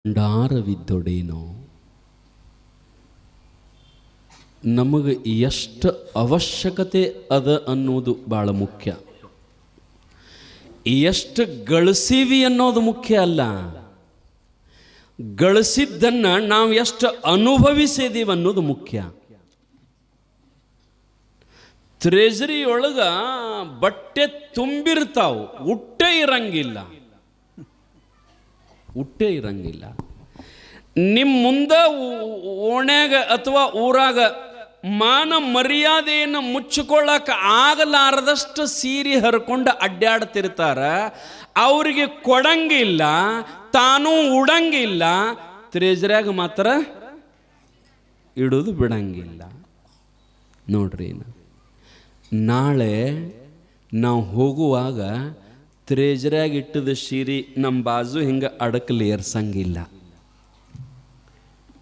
ಭಂಡಾರವಿದ್ದೊಡೇನೋ. ನಮಗೆ ಎಷ್ಟು ಅವಶ್ಯಕತೆ ಅದ ಅನ್ನೋದು ಭಾಳ ಮುಖ್ಯ. ಎಷ್ಟು ಗಳಿಸೀವಿ ಅನ್ನೋದು ಮುಖ್ಯ ಅಲ್ಲ, ಗಳಿಸಿದ್ದನ್ನು ನಾವು ಎಷ್ಟು ಅನುಭವಿಸಿದೀವಿ ಅನ್ನೋದು ಮುಖ್ಯ. ಟ್ರೆಜರಿ ಒಳಗ ಬಟ್ಟೆ ತುಂಬಿರ್ತಾವು, ಉಟ್ಟೆ ಇರಂಗಿಲ್ಲ. ನಿಮ್ಮ ಮುಂದೆ ಓಣ್ಯಾಗ ಅಥವಾ ಊರಾಗ ಮಾನ ಮರ್ಯಾದೆಯನ್ನು ಮುಚ್ಚಿಕೊಳ್ಳಕ್ಕೆ ಆಗಲಾರದಷ್ಟು ಸೀರೆ ಹರ್ಕೊಂಡು ಅಡ್ಡಾಡ್ತಿರ್ತಾರ. ಅವರಿಗೆ ಕೊಡಂಗಿಲ್ಲ, ತಾನೂ ಉಡಂಗಿಲ್ಲ, ಟ್ರೆಜರಿಯಾಗ ಮಾತ್ರ ಇಡೋದು ಬಿಡಂಗಿಲ್ಲ. ನೋಡ್ರಿ, ನಾಳೆ ನಾವು ಹೋಗುವಾಗ ಟ್ರೆಜರಿಯಾಗ ಇಟ್ಟದ ಸೀರೆ ನಮ್ಮ ಬಾಜು ಹಿಂಗೆ ಅಡಕಲಿ ಏರ್ಸಂಗಿಲ್ಲ.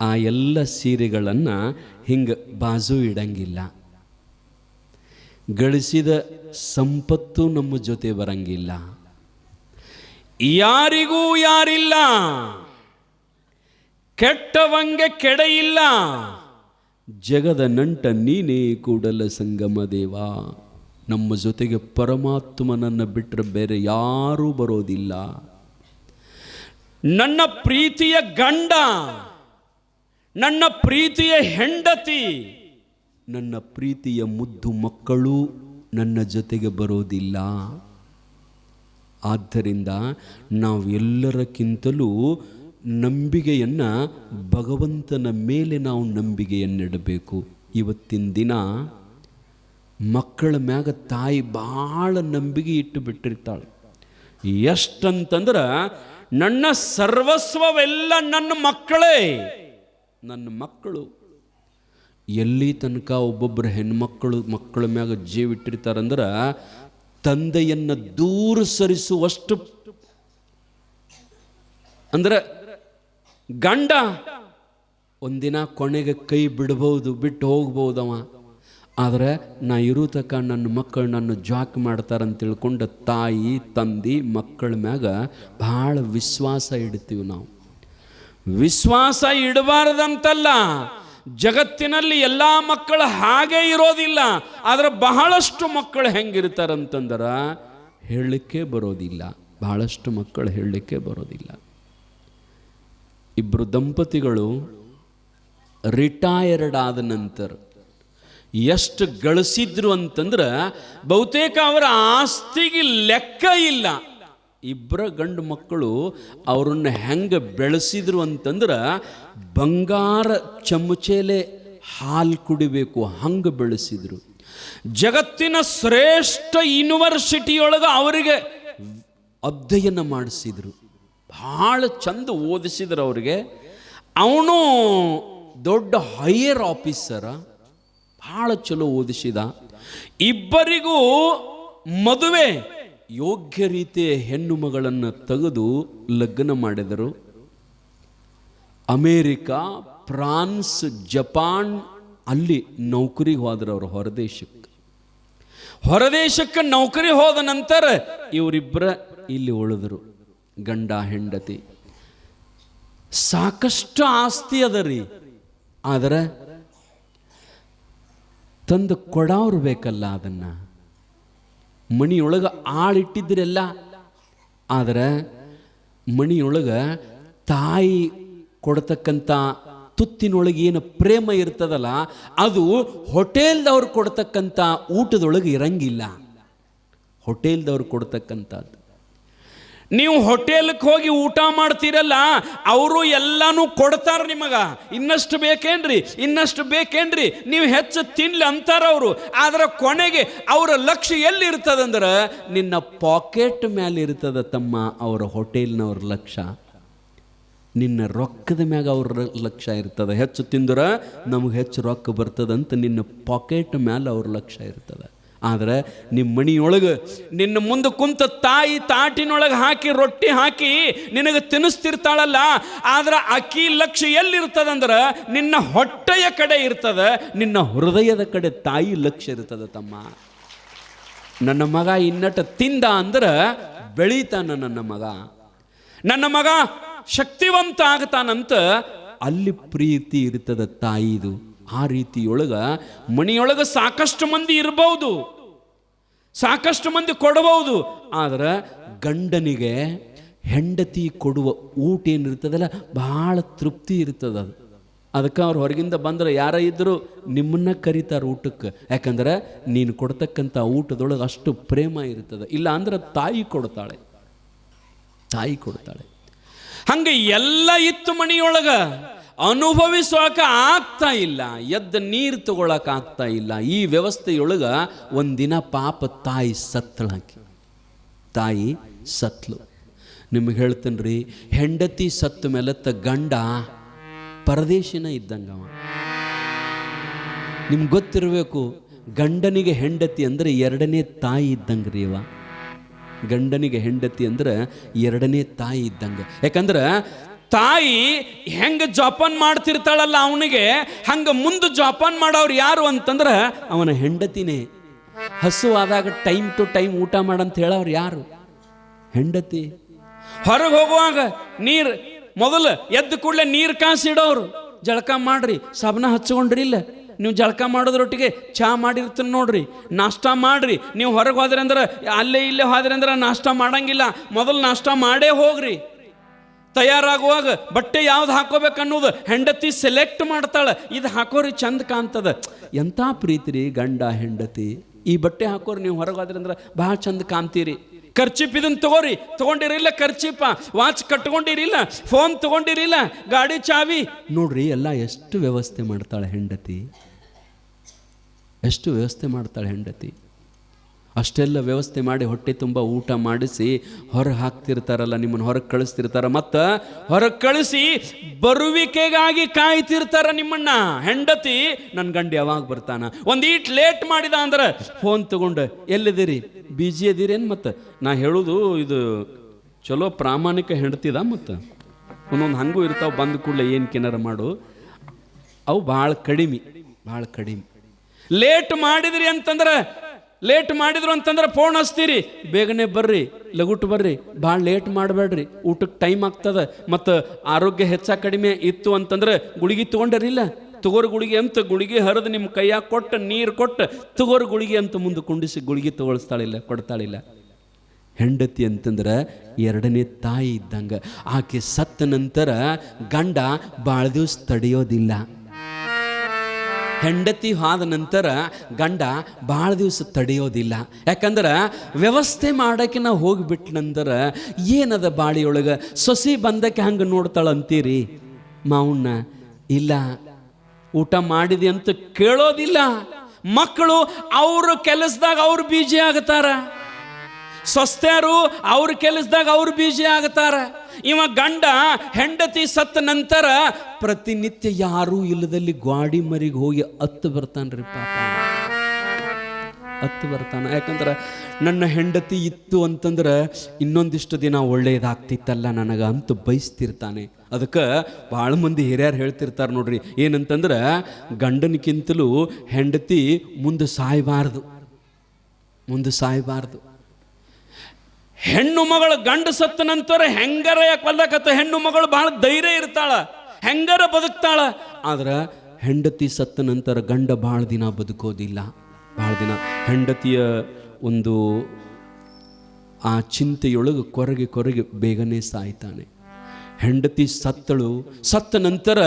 ಆ ಎಲ್ಲ ಸೀರೆಗಳನ್ನು ಹಿಂಗೆ ಬಾಜು ಇಡಂಗಿಲ್ಲ. ಗಳಿಸಿದ ಸಂಪತ್ತು ನಮ್ಮ ಜೊತೆ ಬರಂಗಿಲ್ಲ. ಯಾರಿಗೂ ಯಾರಿಲ್ಲ, ಕೆಟ್ಟವಂಗೆ ಕೆಡೆಯಿಲ್ಲ. ಜಗದ ನಂಟ ನೀನೇ ಕೂಡಲ ಸಂಗಮ ದೇವ. ನಮ್ಮ ಜೊತೆಗೆ ಪರಮಾತ್ಮನನ್ನು ಬಿಟ್ಟರೆ ಬೇರೆ ಯಾರೂ ಬರೋದಿಲ್ಲ. ನನ್ನ ಪ್ರೀತಿಯ ಗಂಡ, ನನ್ನ ಪ್ರೀತಿಯ ಹೆಂಡತಿ, ನನ್ನ ಪ್ರೀತಿಯ ಮುದ್ದು ಮಕ್ಕಳು ನನ್ನ ಜೊತೆಗೆ ಬರೋದಿಲ್ಲ. ಆದ್ದರಿಂದ ನಾವು ಎಲ್ಲರಕ್ಕಿಂತಲೂ ನಂಬಿಕೆಯನ್ನು ಭಗವಂತನ ಮೇಲೆ ನಾವು ನಂಬಿಕೆಯನ್ನಿಡಬೇಕು. ಇವತ್ತಿನ ದಿನ ಮಕ್ಕಳ ಮ್ಯಾಗ ತಾಯಿ ಭಾಳ ನಂಬಿಕೆ ಇಟ್ಟು ಬಿಟ್ಟಿರ್ತಾಳೆ. ಎಷ್ಟಂತಂದ್ರೆ ನನ್ನ ಸರ್ವಸ್ವವೆಲ್ಲ ನನ್ನ ಮಕ್ಕಳೇ. ನನ್ನ ಮಕ್ಕಳು ಎಲ್ಲಿ ತನಕ ಒಬ್ಬೊಬ್ಬರು ಹೆಣ್ಮಕ್ಕಳು ಮಕ್ಕಳ ಮ್ಯಾಗ ಜೀವ ಇಟ್ಟಿರ್ತಾರಂದ್ರೆ ತಂದೆಯನ್ನು ದೂರ ಸರಿಸುವಷ್ಟು. ಅಂದ್ರೆ ಗಂಡ ಒಂದಿನ ಕೊನೆಗೆ ಕೈ ಬಿಡ್ಬೋದು, ಬಿಟ್ಟು ಹೋಗ್ಬೋದವ. ಆದರೆ ನಾ ಇರೋ ತಕ್ಕ ನನ್ನ ಮಕ್ಕಳು ನನ್ನ ಜಾಕ್ ಮಾಡ್ತಾರಂತ ತಿಳ್ಕೊಂಡು ತಾಯಿ ತಂದೆ ಮಕ್ಕಳ ಮ್ಯಾಗ ಭಾಳ ವಿಶ್ವಾಸ ಇಡ್ತೀವಿ ನಾವು. ವಿಶ್ವಾಸ ಇಡಬಾರ್ದಂತಲ್ಲ, ಜಗತ್ತಿನಲ್ಲಿ ಎಲ್ಲ ಮಕ್ಕಳು ಹಾಗೆ ಇರೋದಿಲ್ಲ. ಆದರೆ ಬಹಳಷ್ಟು ಮಕ್ಕಳು ಹೆಂಗಿರ್ತಾರಂತಂದ್ರೆ ಹೇಳಲಿಕ್ಕೆ ಬರೋದಿಲ್ಲ. ಬಹಳಷ್ಟು ಮಕ್ಕಳು ಹೇಳಲಿಕ್ಕೆ ಬರೋದಿಲ್ಲ. ಇಬ್ಬರು ದಂಪತಿಗಳು ರಿಟೈರ್ಡ್ ಆದ ನಂತರ ಎಷ್ಟು ಗಳಿಸಿದ್ರು ಅಂತಂದ್ರೆ ಬಹುತೇಕ ಅವರ ಆಸ್ತಿಗೆ ಲೆಕ್ಕ ಇಲ್ಲ. ಇಬ್ಬರ ಗಂಡು ಮಕ್ಕಳು ಅವರನ್ನು ಹೆಂಗೆ ಬೆಳೆಸಿದ್ರು ಅಂತಂದ್ರೆ ಬಂಗಾರ ಚಮಚೇಲೆ ಹಾಲು ಕುಡಿಬೇಕು ಹಂಗೆ ಬೆಳೆಸಿದ್ರು. ಜಗತ್ತಿನ ಶ್ರೇಷ್ಠ ಯೂನಿವರ್ಸಿಟಿಯೊಳಗೆ ಅವರಿಗೆ ಅಧ್ಯಯನ ಮಾಡಿಸಿದ್ರು, ಭಾಳ ಚಂದ ಓದಿಸಿದ್ರು ಅವರಿಗೆ. ಅವನು ದೊಡ್ಡ ಹೈಯರ್ ಆಫೀಸರ, ಭಾಳ ಚಲೋ ಓದಿಸಿದ. ಇಬ್ಬರಿಗೂ ಮದುವೆ ಯೋಗ್ಯ ರೀತಿಯ ಹೆಣ್ಣು ಮಗಳನ್ನು ತೆಗೆದು ಲಗ್ನ ಮಾಡಿದರು. ಅಮೇರಿಕಾ, ಫ್ರಾನ್ಸ್, ಜಪಾನ್ ಅಲ್ಲಿ ನೌಕರಿಗೆ ಹೋದರು. ಅವರು ಹೊರದೇಶಕ್ಕೆ ನೌಕರಿ ಹೋದ ನಂತರ ಇವರಿಬ್ಬರ ಇಲ್ಲಿ ಉಳಿದರು, ಗಂಡ ಹೆಂಡತಿ. ಸಾಕಷ್ಟು ಆಸ್ತಿ ಅದ ರೀ, ಆದರೆ ತಂದು ಕೊಡೋರು ಬೇಕಲ್ಲ. ಅದನ್ನು ಮಣಿಯೊಳಗೆ ಆಳಿಟ್ಟಿದ್ರೆಲ್ಲ, ಆದರೆ ಮಣಿಯೊಳಗೆ ತಾಯಿ ಕೊಡ್ತಕ್ಕಂಥ ತುತ್ತಿನೊಳಗೆ ಏನು ಪ್ರೇಮ ಇರ್ತದಲ್ಲ, ಅದು ಹೋಟೆಲ್ದವ್ರು ಕೊಡ್ತಕ್ಕಂಥ ಊಟದೊಳಗೆ ಇರಂಗಿಲ್ಲ. ಹೋಟೆಲ್ದವ್ರು ಕೊಡ್ತಕ್ಕಂಥದ್ದು, ನೀವು ಹೋಟೆಲ್ಗೆ ಹೋಗಿ ಊಟ ಮಾಡ್ತೀರಲ್ಲ, ಅವರು ಎಲ್ಲನೂ ಕೊಡ್ತಾರೆ ನಿಮಗೆ. ಇನ್ನಷ್ಟು ಬೇಕೇನ್ರಿ, ನೀವು ಹೆಚ್ಚು ತಿನ್ಲಿ ಅಂತಾರ ಅವರು. ಆದರೆ ಕೊನೆಗೆ ಅವರ ಲಕ್ಷ್ಯ ಎಲ್ಲಿರ್ತದಂದ್ರೆ ನಿನ್ನ ಪಾಕೆಟ್ ಮೇಲೆ ಇರ್ತದ ತಮ್ಮ. ಅವರ ಹೋಟೆಲ್ನವ್ರ ಲಕ್ಷ್ಯ ನಿನ್ನ ರೊಕ್ಕದ ಮ್ಯಾಗ ಅವ್ರ ಲಕ್ಷ್ಯ ಇರ್ತದೆ. ಹೆಚ್ಚು ತಿಂದ್ರೆ ನಮಗೆ ಹೆಚ್ಚು ರೊಕ್ಕ ಬರ್ತದಂತ ನಿನ್ನ ಪಾಕೆಟ್ ಮೇಲೆ ಅವ್ರ ಲಕ್ಷ್ಯ ಇರ್ತದೆ. ಆದರೆ ನಿಮ್ಮ ಮಣಿಯೊಳಗೆ ನಿನ್ನ ಮುಂದೆ ಕುಂತ ತಾಯಿ ತಾಟಿನೊಳಗೆ ಹಾಕಿ ರೊಟ್ಟಿ ಹಾಕಿ ನಿನಗೆ ತಿನ್ನಿಸ್ತಿರ್ತಾಳಲ್ಲ, ಆದ್ರೆ ಅಕ್ಕಿ ಲಕ್ಷ್ಯ ಎಲ್ಲಿರ್ತದಂದ್ರೆ ನಿನ್ನ ಹೊಟ್ಟೆಯ ಕಡೆ ಇರ್ತದೆ, ನಿನ್ನ ಹೃದಯದ ಕಡೆ ತಾಯಿ ಲಕ್ಷ್ಯ ಇರ್ತದೆ. ತಮ್ಮ, ನನ್ನ ಮಗ ಇನ್ನಟ ತಿಂದ ಅಂದ್ರೆ ಬೆಳೀತಾನ. ನನ್ನ ಮಗ ಶಕ್ತಿವಂತ ಆಗ್ತಾನಂತ ಅಲ್ಲಿ ಪ್ರೀತಿ ಇರ್ತದ ತಾಯಿದು. ಆ ರೀತಿಯೊಳಗ ಮನೆಯೊಳಗ ಸಾಕಷ್ಟು ಮಂದಿ ಇರಬಹುದು, ಸಾಕಷ್ಟು ಮಂದಿ ಕೊಡಬಹುದು. ಆದ್ರೆ ಗಂಡನಿಗೆ ಹೆಂಡತಿ ಕೊಡುವ ಊಟ ಏನಿರ್ತದಲ್ಲ ಬಹಳ ತೃಪ್ತಿ ಇರ್ತದ. ಅದಕ್ಕೆ ಅವ್ರು ಹೊರಗಿಂದ ಬಂದ್ರೆ ಯಾರ ಇದ್ದರೂ ನಿಮ್ಮನ್ನ ಕರೀತಾರೆ ಊಟಕ್ಕೆ. ಯಾಕಂದ್ರೆ ನೀನು ಕೊಡ್ತಕ್ಕಂಥ ಊಟದೊಳಗೆ ಅಷ್ಟು ಪ್ರೇಮ ಇರ್ತದೆ. ಇಲ್ಲ ಅಂದ್ರೆ ತಾಯಿ ಕೊಡ್ತಾಳೆ, ತಾಯಿ ಕೊಡ್ತಾಳೆ. ಹಂಗೆ ಎಲ್ಲ ಇತ್ತು ಮನೆಯೊಳಗ, ಅನುಭವಿಸೋಕೆ ಆಗ್ತಾ ಇಲ್ಲ, ಎದ್ದ ನೀರು ತಗೊಳಕ್ ಆಗ್ತಾ ಇಲ್ಲ. ಈ ವ್ಯವಸ್ಥೆಯೊಳಗ ಒಂದಿನ ಪಾಪ ತಾಯಿ ಸತ್ತಳಾಕಿ, ತಾಯಿ ಸತ್ಲು. ನಿಮಗೆ ಹೇಳ್ತೇನೆ ರೀ, ಹೆಂಡತಿ ಸತ್ತ ಮೇಲತ್ತ ಗಂಡ ಪರದೇಶಿನ ಇದ್ದಂಗವ. ನಿಮ್ಗೆ ಗೊತ್ತಿರಬೇಕು, ಗಂಡನಿಗೆ ಹೆಂಡತಿ ಅಂದರೆ ಎರಡನೇ ತಾಯಿ ಇದ್ದಂಗೆ ರೀ ಅವ. ಗಂಡನಿಗೆ ಹೆಂಡತಿ ಅಂದ್ರೆ ಎರಡನೇ ತಾಯಿ ಇದ್ದಂಗೆ. ಯಾಕಂದ್ರೆ ತಾಯಿ ಹೆಂಗೆ ಜೋಪಾನ ಮಾಡ್ತಿರ್ತಾಳಲ್ಲ ಅವನಿಗೆ, ಹಂಗೆ ಮುಂದೆ ಜೋಪಾನ ಮಾಡೋರು ಯಾರು ಅಂತಂದ್ರೆ ಅವನ ಹೆಂಡತಿನೇ. ಹಸುವಾದಾಗ ಟೈಮ್ ಟು ಟೈಮ್ ಊಟ ಮಾಡಂತ ಹೇಳೋರು ಯಾರು? ಹೆಂಡತಿ. ಹೊರಗೆ ಹೋಗುವಾಗ ನೀರು ಮೊದಲು ಎದ್ದ ಕೂಡಲೇ ನೀರು ಕಾಸಿಡೋರು. ಜಳಕ ಮಾಡ್ರಿ, ಸಾಬನ ಹಚ್ಕೊಂಡ್ರಿ ಇಲ್ಲ, ನೀವು ಜಳಕ ಮಾಡೋದ್ರೊಟ್ಟಿಗೆ ಚಹಾ ಮಾಡಿರ್ತೀನಿ ನೋಡ್ರಿ, ನಾಷ್ಟ ಮಾಡ್ರಿ. ನೀವು ಹೊರಗೆ ಹೋದ್ರಿ ಅಂದ್ರೆ ಅಲ್ಲೇ ಇಲ್ಲೇ ಹೋದ್ರಿ ಅಂದ್ರೆ ನಾಷ್ಟ ಮಾಡಂಗಿಲ್ಲ, ಮೊದಲು ನಾಷ್ಟ ಮಾಡೇ ಹೋಗ್ರಿ. ತಯಾರಾಗುವಾಗ ಬಟ್ಟೆ ಯಾವ್ದು ಹಾಕೋಬೇಕು ಅನ್ನೋದು ಹೆಂಡತಿ ಸೆಲೆಕ್ಟ್ ಮಾಡ್ತಾಳೆ. ಇದು ಹಾಕೋರಿ ಚಂದ ಕಾಣ್ತದ. ಎಂಥ ಪ್ರೀತಿ ರೀ ಗಂಡ ಹೆಂಡತಿ. ಈ ಬಟ್ಟೆ ಹಾಕೋರಿ ನೀವು ಹೊರಗೆ ಹೋದ್ರಿ ಅಂದ್ರೆ ಭಾಳ ಚಂದ ಕಾಣ್ತೀರಿ. ಖರ್ಚಿಪ್ ಇದನ್ನು ತಗೋರಿ, ತಗೊಂಡಿರಿಲ್ಲ ಖರ್ಚಿಪ್ಪ, ವಾಚ್ ಕಟ್ಕೊಂಡಿರಿಲ್ಲ, ಫೋನ್ ತಗೊಂಡಿರಿಲ್ಲ, ಗಾಡಿ ಚಾವಿ ನೋಡ್ರಿ. ಎಲ್ಲ ಎಷ್ಟು ವ್ಯವಸ್ಥೆ ಮಾಡ್ತಾಳೆ ಹೆಂಡತಿ, ಎಷ್ಟು ವ್ಯವಸ್ಥೆ ಮಾಡ್ತಾಳೆ ಹೆಂಡತಿ. ಅಷ್ಟೆಲ್ಲ ವ್ಯವಸ್ಥೆ ಮಾಡಿ ಹೊಟ್ಟೆ ತುಂಬ ಊಟ ಮಾಡಿಸಿ ಹೊರಗೆ ಹಾಕ್ತಿರ್ತಾರಲ್ಲ, ನಿಮ್ಮನ್ನು ಹೊರಗೆ ಕಳಿಸ್ತಿರ್ತಾರ. ಮತ್ತು ಹೊರಗೆ ಕಳಿಸಿ ಬರುವಿಕೆಗಾಗಿ ಕಾಯ್ತಿರ್ತಾರ ನಿಮ್ಮನ್ನ. ಹೆಂಡತಿ ನನ್ನ ಗಂಡ ಯಾವಾಗ ಬರ್ತಾನ, ಒಂದು ಈಟ್ ಲೇಟ್ ಮಾಡಿದ ಅಂದ್ರೆ ಫೋನ್ ತಗೊಂಡು ಎಲ್ಲಿದ್ದೀರಿ, ಬಿಜಿ ಅದಿರೇನು? ಮತ್ತು ನಾ ಹೇಳೋದು ಇದು ಚಲೋ ಪ್ರಾಮಾಣಿಕ ಹೆಂಡತಿದ. ಮತ್ತು ಒಂದೊಂದು ಹಂಗೂ ಇರ್ತಾವೆ, ಬಂದ ಕೂಡಲೇ ಏನು ಕೆನಾರ ಮಾಡು, ಅವು ಭಾಳ ಕಡಿಮೆ, ಭಾಳ ಕಡಿಮೆ. ಲೇಟ್ ಮಾಡಿದ್ರು ಅಂತಂದ್ರೆ ಫೋನ್ ಹಚ್ತೀರಿ, ಬೇಗನೆ ಬರ್ರಿ, ಲಗುಟ್ ಬರ್ರಿ, ಭಾಳ ಲೇಟ್ ಮಾಡಬೇಡ್ರಿ, ಊಟಕ್ಕೆ ಟೈಮ್ ಆಗ್ತದೆ. ಮತ್ತು ಆರೋಗ್ಯ ಹೆಚ್ಚಾಗಿ ಕಡಿಮೆ ಇತ್ತು ಅಂತಂದ್ರೆ ಗುಳಿಗೆ ತೊಗೊಂಡರಿಲ್ಲ, ತಗೋರು ಗುಳಿಗೆ ಅಂತ ಗುಳಿಗೆ ಹರಿದು ನಿಮ್ಮ ಕೈಯಾಗ ಕೊಟ್ಟು ನೀರು ಕೊಟ್ಟು ತಗೋರು ಗುಳಿಗೆ ಅಂತ ಮುಂದೆ ಕುಂಡಿಸಿ ಗುಳಿಗೆ ತಗೊಳಿಸ್ತಾಳಿಲ್ಲ, ಕೊಡ್ತಾಳಿಲ್ಲ. ಹೆಂಡತಿ ಅಂತಂದ್ರೆ ಎರಡನೇ ತಾಯಿ ಇದ್ದಂಗೆ. ಆಕೆ ಸತ್ತ ನಂತರ ಗಂಡ ಭಾಳ ದಿವಸ ತಡೆಯೋದಿಲ್ಲ. ಹೆಂಡತಿ ಆದ ನಂತರ ಗಂಡ ಭಾಳ ದಿವಸ ತಡೆಯೋದಿಲ್ಲ. ಯಾಕಂದ್ರೆ ವ್ಯವಸ್ಥೆ ಮಾಡೋಕ್ಕೆ ನಾವು ಹೋಗಿಬಿಟ್ಟ ನಂತರ ಏನದ ಬಾಳಿಯೊಳಗೆ ಸೊಸಿ ಬಂದಕ್ಕೆ ಹಂಗೆ ನೋಡ್ತಾಳಂತೀರಿ ಮಾವನ್ನ? ಇಲ್ಲ, ಊಟ ಮಾಡಿದೆ ಅಂತ ಕೇಳೋದಿಲ್ಲ. ಮಕ್ಕಳು ಅವ್ರ ಕೆಲಸದಾಗ ಅವ್ರು ಬೀಜಿ ಆಗ್ತಾರ, ಸ್ವಸ್ಥರು ಅವ್ರ ಕೆಲಸದಾಗ ಅವ್ರು ಬೀಜಿ ಆಗ್ತಾರ. ಇವ ಗಂಡ ಹೆಂಡತಿ ಸತ್ತ ನಂತರ ಪ್ರತಿನಿತ್ಯ ಯಾರೂ ಇಲ್ಲದಲ್ಲಿ ಗ್ವಾಡಿ ಮರಿಗೆ ಹೋಗಿ ಅತ್ತು ಬರ್ತಾನ್ರಿ ಪಾಪ, ಅತ್ತು ಬರ್ತಾನ. ಯಾಕಂದ್ರೆ ನನ್ನ ಹೆಂಡತಿ ಇತ್ತು ಅಂತಂದ್ರೆ ಇನ್ನೊಂದಿಷ್ಟು ದಿನ ಒಳ್ಳೇದಾಗ್ತಿತ್ತಲ್ಲ ನನಗೆ ಅಂತ ಬಯಸ್ತಿರ್ತಾನೆ. ಅದಕ್ಕೆ ಭಾಳ ಮಂದಿ ಹಿರಿಯರು ಹೇಳ್ತಿರ್ತಾರೆ ನೋಡ್ರಿ, ಏನಂತಂದ್ರೆ ಗಂಡನಕ್ಕಿಂತಲೂ ಹೆಂಡತಿ ಮುಂದೆ ಸಾಯಬಾರ್ದು, ಮುಂದೆ ಸಾಯಬಾರ್ದು. ಹೆಣ್ಣು ಮಗಳು ಗಂಡು ಸತ್ತ ನಂತರ ಹೆಂಗಾರ ಯಾಕೆ ಕೊಲ್ಲಕತ್ತ, ಹೆಣ್ಣು ಮಗಳು ಭಾಳ ಧೈರ್ಯ ಇರ್ತಾಳ, ಹೆಂಗಾರ ಬದುಕ್ತಾಳ. ಆದ್ರೆ ಹೆಂಡತಿ ಸತ್ತ ನಂತರ ಗಂಡ ಭಾಳ ದಿನ ಬದುಕೋದಿಲ್ಲ, ಭಾಳ ದಿನ. ಹೆಂಡತಿಯ ಒಂದು ಆ ಚಿಂತೆಯೊಳಗೆ ಕೊರಗೆ ಬೇಗನೆ ಸಾಯ್ತಾನೆ. ಹೆಂಡತಿ ಸತ್ತಳು, ಸತ್ತ ನಂತರ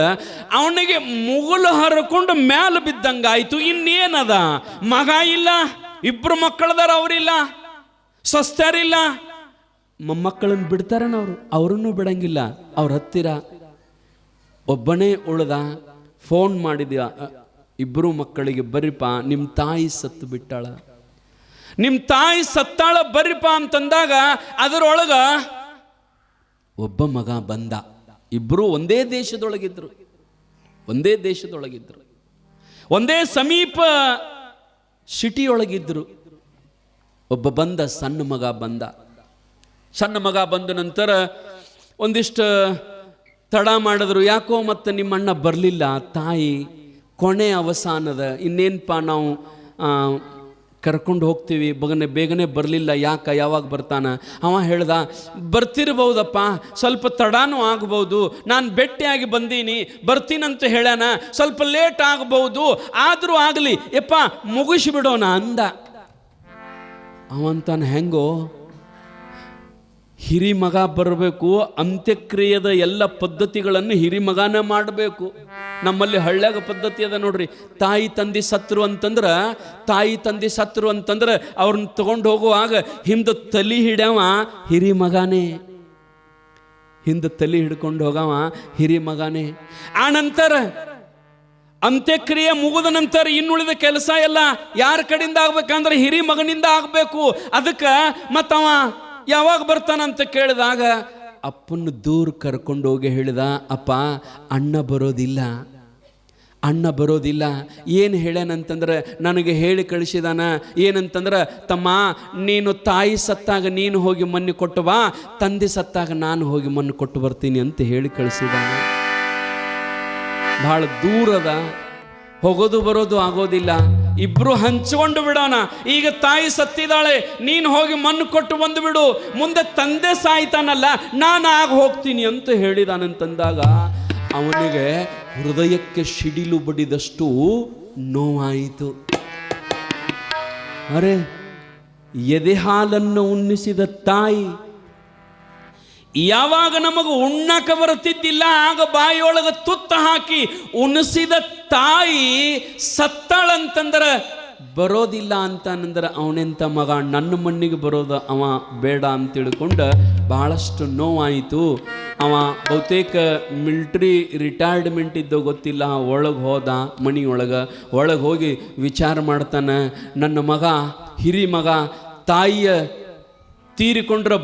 ಅವನಿಗೆ ಮುಗುಲು ಹರಕೊಂಡು ಮ್ಯಾಲ ಬಿದ್ದಂಗಾಯ್ತು. ಇನ್ನೇನದ, ಮಗ ಇಲ್ಲ, ಇಬ್ರು ಮಕ್ಕಳದಾರ, ಅವರಿಲ್ಲ, ಸ್ವಸ್ಥರಿಲ್ಲ. ಮೊಮ್ಮಕ್ಕಳನ್ನು ಬಿಡ್ತಾರನವರು, ಅವರನ್ನು ಬಿಡಂಗಿಲ್ಲ. ಅವ್ರ ಹತ್ತಿರ ಒಬ್ಬನೇ ಉಳ್ದ. ಫೋನ್ ಮಾಡಿದ್ಯ ಇಬ್ಬರು ಮಕ್ಕಳಿಗೆ, ಬರ್ರಿಪ್ಪ ನಿಮ್ಮ ತಾಯಿ ಸತ್ತು ಬಿಟ್ಟಾಳ, ನಿಮ್ಮ ತಾಯಿ ಸತ್ತಾಳ ಬರ್ರಿಪ್ಪ ಅಂತಂದಾಗ ಅದರೊಳಗ ಒಬ್ಬ ಮಗ ಬಂದ. ಇಬ್ಬರು ಒಂದೇ ದೇಶದೊಳಗಿದ್ರು, ಒಂದೇ ದೇಶದೊಳಗಿದ್ರು, ಒಂದೇ ಸಮೀಪ ಸಿಟಿಯೊಳಗಿದ್ರು. ಒಬ್ಬ ಬಂದ, ಸಣ್ಣ ಮಗ ಬಂದ. ಸಣ್ಣ ಮಗ ಬಂದ ನಂತರ ಒಂದಿಷ್ಟು ತಡ ಮಾಡಿದ್ರು. ಯಾಕೋ ಮತ್ತೆ ನಿಮ್ಮ ಅಣ್ಣ ಬರಲಿಲ್ಲ, ತಾಯಿ ಕೊನೆ ಅವಸಾನದ, ಇನ್ನೇನಪ್ಪ ನಾವು ಕರ್ಕೊಂಡು ಹೋಗ್ತೀವಿ, ಬೇಗನೆ ಬರಲಿಲ್ಲ, ಯಾವಾಗ ಬರ್ತಾನ? ಅವ ಹೇಳ್ದ, ಬರ್ತಿರ್ಬೋದಪ್ಪ, ಸ್ವಲ್ಪ ತಡಾನೂ ಆಗ್ಬೋದು, ನಾನು ಭೇಟಿಯಾಗಿ ಬಂದೀನಿ, ಬರ್ತೀನಂತ ಹೇಳ್ಯಾನ, ಸ್ವಲ್ಪ ಲೇಟ್ ಆಗ್ಬೋದು, ಆದರೂ ಆಗಲಿ ಯಪ್ಪ ಮುಗಿಸಿಬಿಡೋಣ ಅಂದ. ಅವಂತಾನ ಹೆಂಗೋ, ಹಿರಿಮಗ ಬರಬೇಕು, ಅಂತ್ಯಕ್ರಿಯೆದ ಎಲ್ಲ ಪದ್ಧತಿಗಳನ್ನು ಹಿರಿಮಗನೇ ಮಾಡಬೇಕು. ನಮ್ಮಲ್ಲಿ ಹಳ್ಳ್ಯಾಗ ಪದ್ಧತಿ ಅದ ನೋಡ್ರಿ, ತಾಯಿ ತಂದೆ ಸತ್ರು ಅಂತಂದ್ರೆ ಅವ್ರನ್ನ ತಗೊಂಡು ಹೋಗುವಾಗ ಹಿಂದೆ ತಲೆ ಹಿಡ್ಯವ ಹಿರಿಮಗನೇ, ಹಿಂದೆ ತಲೆ ಹಿಡ್ಕೊಂಡು ಹೋಗವ ಹಿರಿಮಗನೇ. ಆ ನಂತರ ಅಂತ್ಯಕ್ರಿಯೆ ಮುಗಿದ ನಂತರ ಇನ್ನುಳಿದ ಕೆಲಸ ಎಲ್ಲ ಯಾರ ಕಡೆಯಿಂದ ಆಗ್ಬೇಕಂದ್ರೆ ಹಿರಿ ಮಗನಿಂದ ಆಗಬೇಕು. ಅದಕ್ಕೆ ಮತ್ತವ ಯಾವಾಗ ಬರ್ತಾನಂತ ಕೇಳಿದಾಗ ಅಪ್ಪನ ದೂರ ಕರ್ಕೊಂಡೋಗಿ ಹೇಳಿದ, ಅಪ್ಪ ಅಣ್ಣ ಬರೋದಿಲ್ಲ. ಏನು ಹೇಳ್ಯಾನಂತಂದ್ರೆ ನನಗೆ ಹೇಳಿ ಕಳಿಸಿದಾನ, ಏನಂತಂದ್ರೆ ತಮ್ಮ ನೀನು ತಾಯಿ ಸತ್ತಾಗ ನೀನು ಹೋಗಿ ಮಣ್ಣು ಕೊಟ್ಟು ಬಾ, ತಂದೆ ಸತ್ತಾಗ ನಾನು ಹೋಗಿ ಮಣ್ಣು ಕೊಟ್ಟು ಬರ್ತೀನಿ ಅಂತ ಹೇಳಿ ಕಳಿಸಿದಾನ. ಬಹಳ ದೂರದ, ಹೋಗೋದು ಬರೋದು ಆಗೋದಿಲ್ಲ, ಇಬ್ರು ಹಂಚಿಕೊಂಡು ಬಿಡೋಣ. ಈಗ ತಾಯಿ ಸತ್ತಿದ್ದಾಳೆ, ನೀನು ಹೋಗಿ ಮಣ್ಣು ಕೊಟ್ಟು ಬಂದು ಬಿಡು, ಮುಂದೆ ತಂದೆ ಸಾಯ್ತಾನಲ್ಲ, ನಾನು ಆಗ ಹೋಗ್ತೀನಿ ಅಂತ ಹೇಳಿದಾನಂತಂದಾಗ ಅವನಿಗೆ ಹೃದಯಕ್ಕೆ ಸಿಡಿಲು ಬಡಿದಷ್ಟು ನೋವಾಯಿತು. ಅರೆ, ಎದೆ ಹಾಲನ್ನು ಉಣ್ಣಿಸಿದ ತಾಯಿ ಯಾವಾಗ ನಮಗೆ ಉಣ್ಣಕ ಬರುತ್ತಿದ್ದಿಲ್ಲ ಆಗ ಬಾಯಿಯೊಳಗೆ ತುತ್ತ ಹಾಕಿ ಉಣಿಸಿದ ತಾಯಿ ಸತ್ತಾಳಂತಂದ್ರೆ ಬರೋದಿಲ್ಲ ಅಂತಂದ್ರೆ ಅವನೆಂಥ ಮಗ, ನನ್ನ ಮಣ್ಣಿಗೆ ಬರೋದು ಅವ ಬೇಡ ಅಂತ ತಿಳ್ಕೊಂಡು ಭಾಳಷ್ಟು ನೋವಾಯಿತು. ಅವ ಬಹುತೇಕ ಮಿಲ್ಟ್ರಿ ರಿಟೈರ್ಡ್ಮೆಂಟ್ ಇದ್ದೋ ಗೊತ್ತಿಲ್ಲ, ಒಳಗೆ ಹೋದ, ಒಳಗೆ ಹೋಗಿ ವಿಚಾರ ಮಾಡ್ತಾನೆ, ನನ್ನ ಮಗ ಹಿರಿ ಮಗ ತಾಯಿಯ ತೀರಿಕೊಂಡ್ರೆ